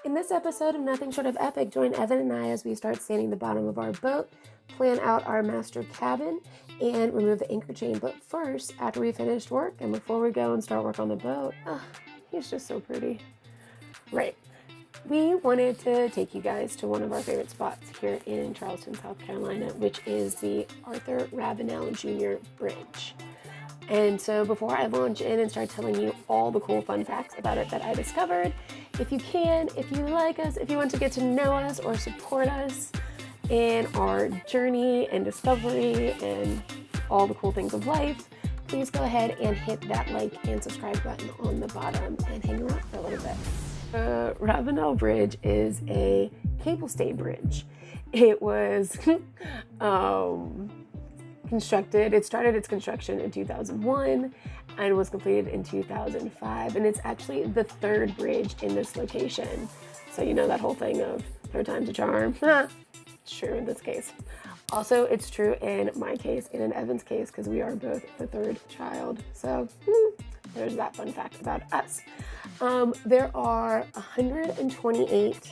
In this episode of Nothing Short of Epic, join Evan and I as we start sanding the bottom of our boat, plan out our master cabin, and remove the anchor chain. But first, after we finished work and before we go and start work on the boat, he's just so pretty. Right. We wanted to take you guys to one of our favorite spots here in Charleston, South Carolina, which is the Arthur Ravenel Jr. Bridge. And so before I launch in and start telling you all the cool fun facts about it that I discovered, if you can, if you like us, if you want to get to know us or support us in our journey and discovery and all the cool things of life, please go ahead and hit that like and subscribe button on the bottom and hang around for a little bit. The Ravenel Bridge is a cable stay bridge. It was it started its construction in 2001 and was completed in 2005, and it's actually the third bridge in this location. So you know that whole thing of third time's a charm. It's true in this case. Also, it's true in my case and in Evan's case because we are both the third child. So there's that fun fact about us. There are 128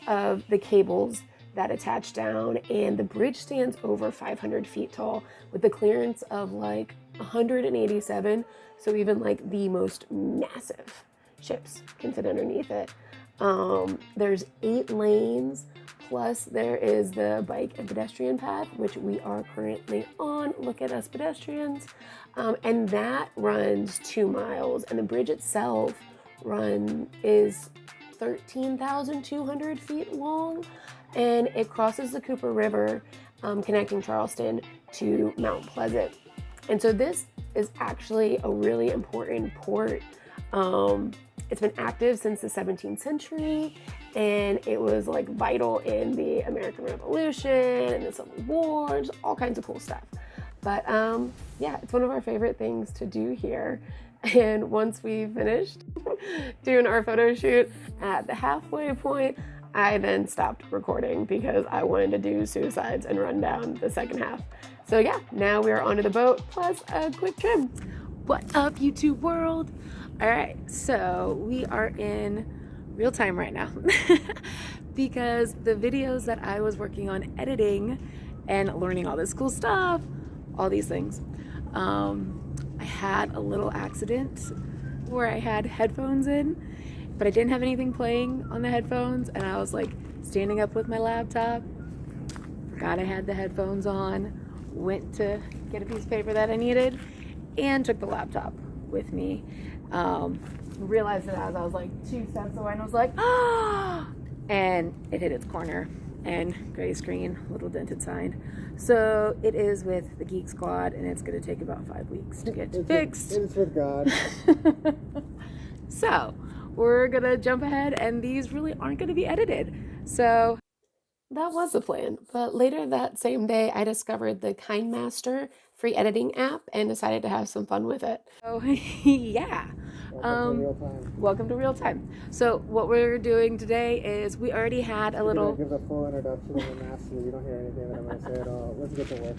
of the cables that attach down, and the bridge stands over 500 feet tall with a clearance of like 187. So even like the most massive ships can fit underneath it. There's 8 lanes, plus there is the bike and pedestrian path, which we are currently on. Look at us pedestrians. And that runs 2 miles, and the bridge itself is 13,200 feet long, and it crosses the Cooper River, connecting Charleston to Mount Pleasant. And so this is actually a really important port. It's been active since the 17th century, and it was like vital in the American Revolution and the Civil War, just all kinds of cool stuff. But yeah, it's one of our favorite things to do here. And once we finished doing our photo shoot at the halfway point, I then stopped recording because I wanted to do suicides and run down the second half. So yeah, now we are onto the boat plus a quick trim. What up, YouTube world? All right, so we are in real time right now because the videos that I was working on editing and learning all this cool stuff, all these things, I had a little accident where I had headphones in, but I didn't have anything playing on the headphones, and I was like standing up with my laptop, forgot I had the headphones on, went to get a piece of paper that I needed, and took the laptop with me. Realized it as I was like 2 steps away, and I was like, ah! And it hit its corner, and gray screen, little dented sign. So it is with the Geek Squad, and it's going to take about 5 weeks to get fixed. It's with God. So we're going to jump ahead, and these really aren't going to be edited. So that was the plan. But later that same day, I discovered the KindMaster free editing app and decided to have some fun with it. So yeah. Welcome to real time. So what we're doing today is we already had a little... Give the full introduction of the master. You don't hear anything that I'm going to say at all. Let's get to work.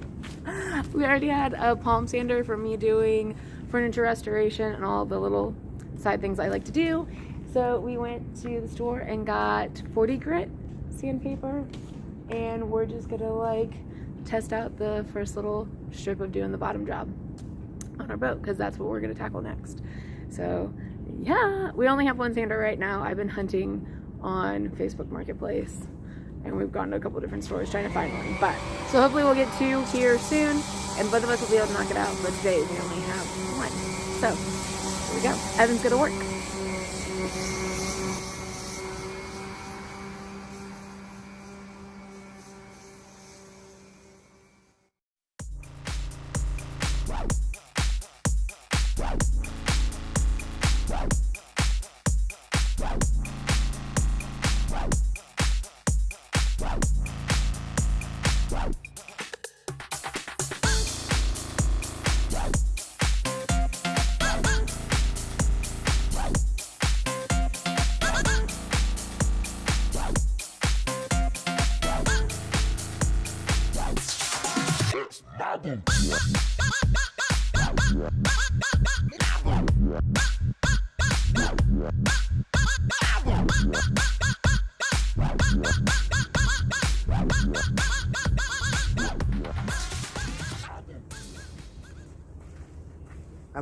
We already had a palm sander for me doing furniture restoration and all the little side things I like to do. So we went to the store and got 40 grit sandpaper, and we're just gonna like test out the first little strip of doing the bottom job on our boat, because that's what we're gonna tackle next. So yeah, we only have one sander right now. I've been hunting on Facebook Marketplace, and we've gone to a couple different stores trying to find one. But so hopefully we'll get 2 here soon, and both of us will be able to knock it out. But today we only have 1. So here we go. Evan's gonna work.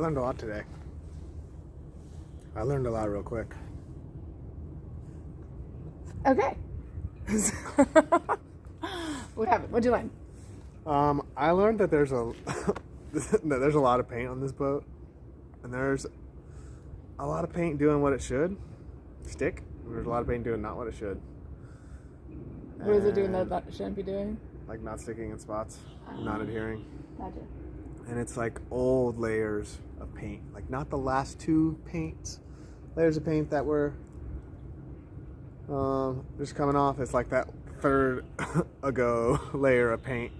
learned a lot today. I learned a lot real quick. Okay. What happened? What'd you learn? I learned that there's a lot of paint on this boat, and there's a lot of paint doing what it should stick. And there's a lot of paint doing not what it should. What is it doing that it shouldn't be doing? Like not sticking in spots, not adhering. Gotcha. And it's like old layers of paint, like not the last two layers of paint that were just coming off. It's like that third ago layer of paint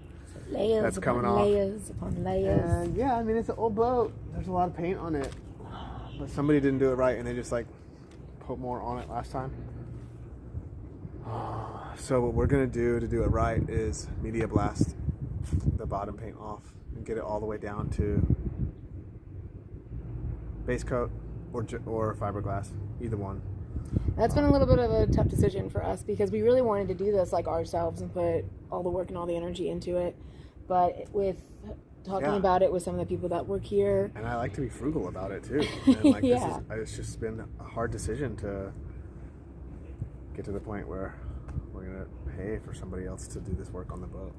Layers that's upon coming off. layers upon layers. And yeah, I mean, it's an old boat. There's a lot of paint on it, but somebody didn't do it right, and they just like put more on it last time. So what we're gonna do to do it right is media blast the bottom paint off and get it all the way down to base coat or fiberglass, either one. That's been a little bit of a tough decision for us because we really wanted to do this like ourselves and put all the work and all the energy into it. But with talking about it with some of the people that work here. And I like to be frugal about it too. And like Yeah. it's just been a hard decision to get to the point where we're going to pay for somebody else to do this work on the boat.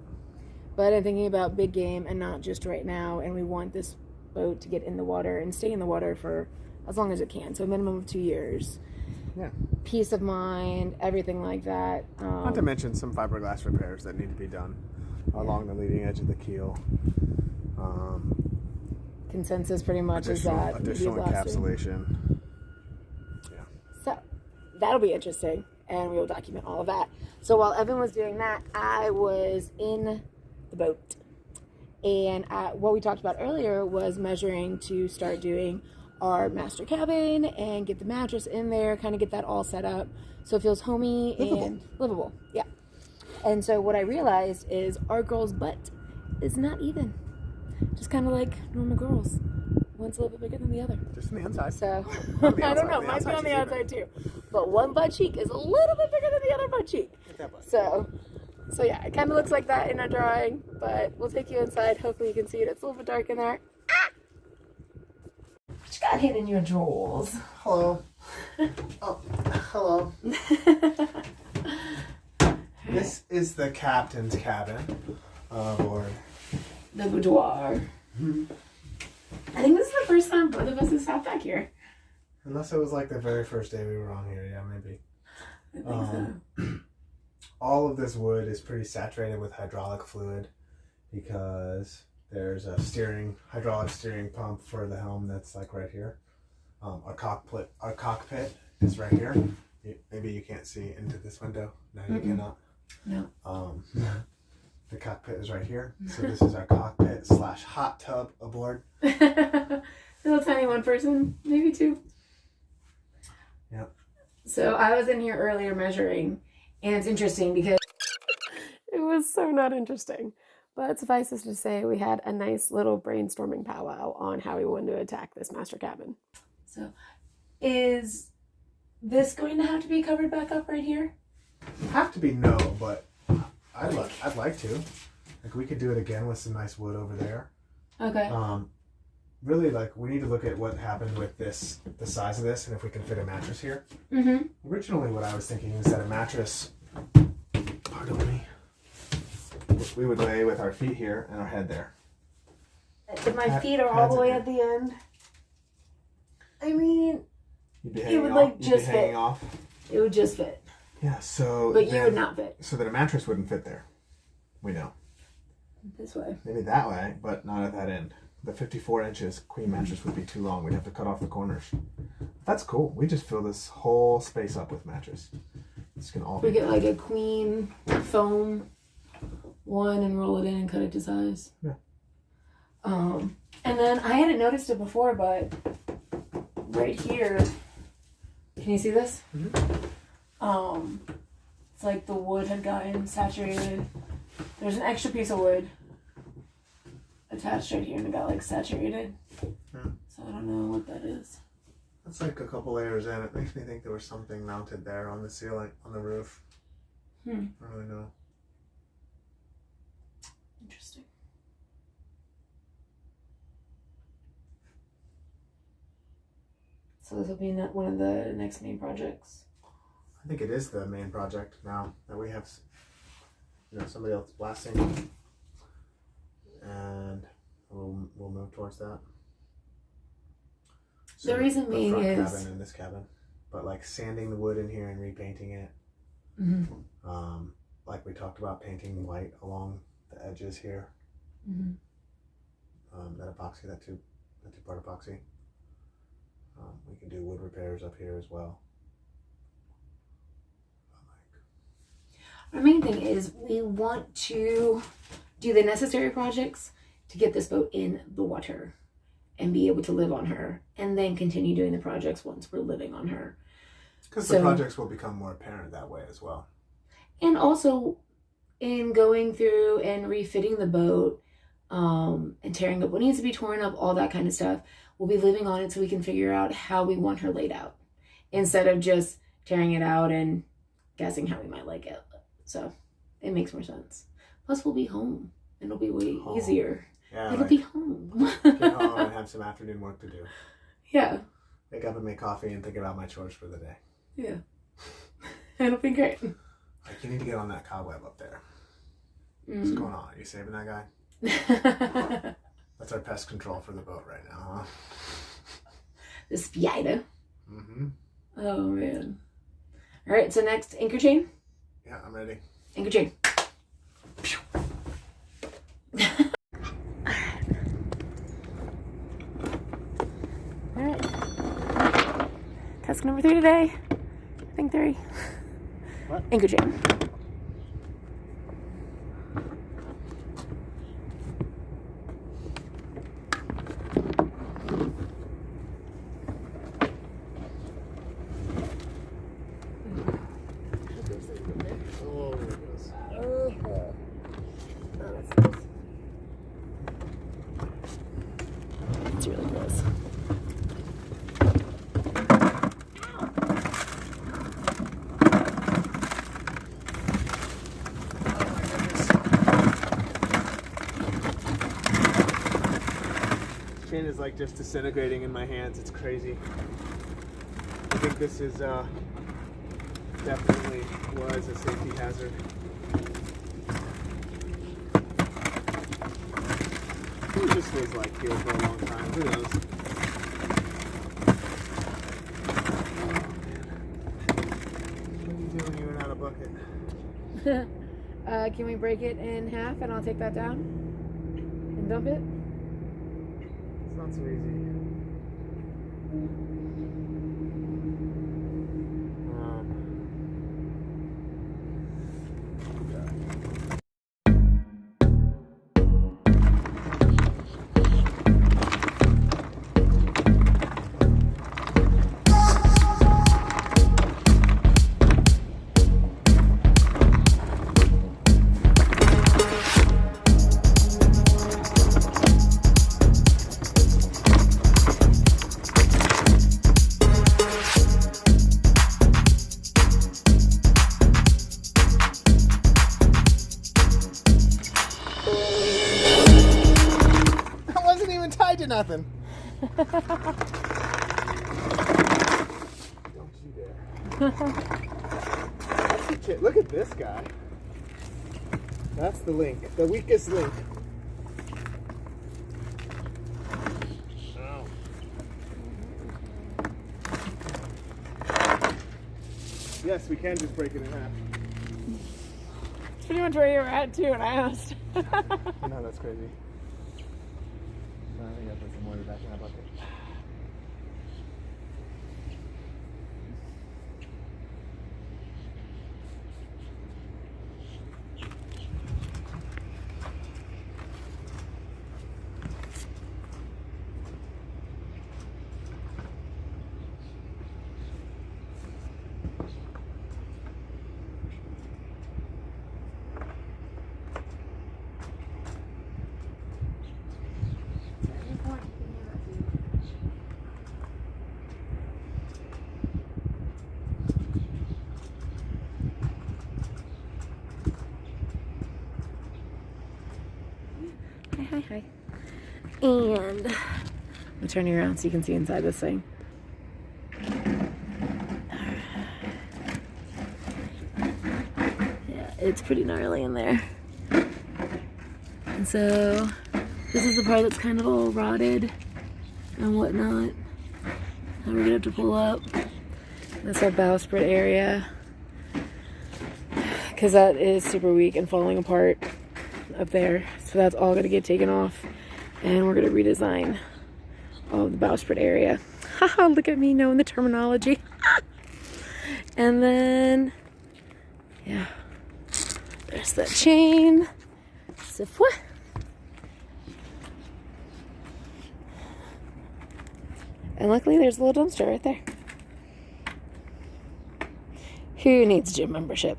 But I'm thinking about big game and not just right now. And we want this boat to get in the water and stay in the water for as long as it can. So a minimum of 2 years. Yeah. Peace of mind, everything like that. Not to mention some fiberglass repairs that need to be done along the leading edge of the keel. Consensus pretty much is that additional encapsulation. Yeah. So that'll be interesting, and we will document all of that. So while Evan was doing that, I was in the boat, and what we talked about earlier was measuring to start doing our master cabin and get the mattress in there, kind of get that all set up so it feels homey and livable. Yeah. And so what I realized is our girl's butt is not even. Just kind of like normal girls. One's a little bit bigger than the other. Just on the inside. So, I don't know. Might be on the outside too. But one butt cheek is a little bit bigger than the other butt cheek. So yeah, it kind of looks like that in our drawing. But we'll take you inside. Hopefully you can see it. It's a little bit dark in there. Ah! What you got hidden in your drawers? Hello. Oh, hello. This is the captain's cabin aboard The boudoir. I think this is the first time both of us have sat back here. Unless it was like the very first day we were on here, yeah, maybe. I think so. All of this wood is pretty saturated with hydraulic fluid because there's a hydraulic steering pump for the helm that's like right here. Our cockpit is right here. Maybe you can't see into this window. No, you cannot. No. The cockpit is right here. So this is our cockpit / hot tub aboard. Little tiny one person, maybe two. Yep. So I was in here earlier measuring, and it's interesting because It was so not interesting. But suffice it to say, we had a nice little brainstorming powwow on how we wanted to attack this master cabin. so is this going to have to be covered back up right here? Have to be no, but I'd like to. Like we could do it again with some nice wood over there. Okay. Really, like we need to look at what happened with the size of this, and if we can fit a mattress here. Mm-hmm. Originally, what I was thinking is that a mattress, pardon me, we would lay with our feet here and our head there. If my feet are all the way at the end, I mean, You'd be it hanging would off. like You'd be just hanging fit. off. It would just fit. Yeah. So. But you would not fit. So that a mattress wouldn't fit there. We know. This way. Maybe that way, but not at that end. The 54 inches queen mattress would be too long. We'd have to cut off the corners. That's cool. We just fill this whole space up with mattress. This can all We be. get like a queen foam one and roll it in and cut it to size. Yeah. And then I hadn't noticed it before, but right here, can you see this? Mm-hmm. It's like the wood had gotten saturated. There's an extra piece of wood attached right here and it got like saturated. Yeah. So I don't know what that is. That's like a couple layers in. It makes me think there was something mounted there on the ceiling, on the roof. I don't really know. Interesting. So this will be one of the next main projects. I think it is the main project now that we have, somebody else blasting, and we'll move towards that. So the reason being front is cabin and this cabin, but like sanding the wood in here and repainting it. Like we talked about, painting white along the edges here. That epoxy, that two-part epoxy. We can do wood repairs up here as well. Our main thing is we want to do the necessary projects to get this boat in the water and be able to live on her, and then continue doing the projects once we're living on her. Because the projects will become more apparent that way as well. And also in going through and refitting the boat, and tearing up what needs to be torn up, all that kind of stuff, we'll be living on it so we can figure out how we want her laid out instead of just tearing it out and guessing how we might like it. So it makes more sense. Plus we'll be home. It'll be way easier. Yeah, it'll be home. Get home and have some afternoon work to do. Yeah. Wake up and make coffee and think about my chores for the day. Yeah. It'll be great. Like, you need to get on that cobweb up there. What's going on? Are you saving that guy? That's our pest control for the boat right now, huh? The spider. Oh, man. All right, so next, anchor chain. Yeah, I'm ready. Anchor chain. All right. Task number 3 today. I think 3. What? Anchor chain. It's really gross. This chain is like just disintegrating in my hands. It's crazy. I think this is definitely was a safety hazard. Maybe this was like here for a long time. Who knows? Oh man. What are you doing? You went out of bucket. Can we break it in half and I'll take that down and dump it? It's not so easy. Nothing. Don't you dare. Look at this guy. That's the link. The weakest link. Ow. Yes, we can just break it in half. It's pretty much where you were at too when I asked. No, that's crazy. I think I put some water back in that bucket. Hi. And I'm turning around so you can see inside this thing. it's pretty gnarly in there. And so this is the part that's kind of all rotted and whatnot. And we're gonna have to pull up. That's our bowsprit area, because that is super weak and falling apart up there. So that's all gonna get taken off, and we're gonna redesign all of the bowsprit area. Haha, look at me knowing the terminology. And then, yeah, there's that chain. And luckily there's a little dumpster right there. Who needs gym membership?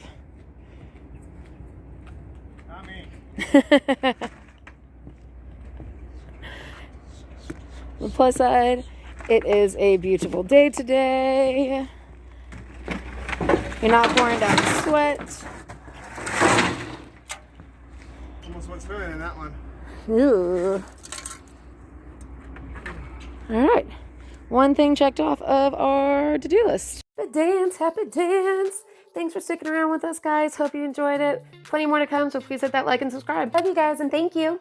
Not me. On the plus side, it is a beautiful day today. You're not pouring down sweat. Almost went swimming in that one. Ooh. All right. One thing checked off of our to-do list. Happy dance, happy dance. Thanks for sticking around with us, guys. Hope you enjoyed it. Plenty more to come, so please hit that like and subscribe. Love you guys, and thank you.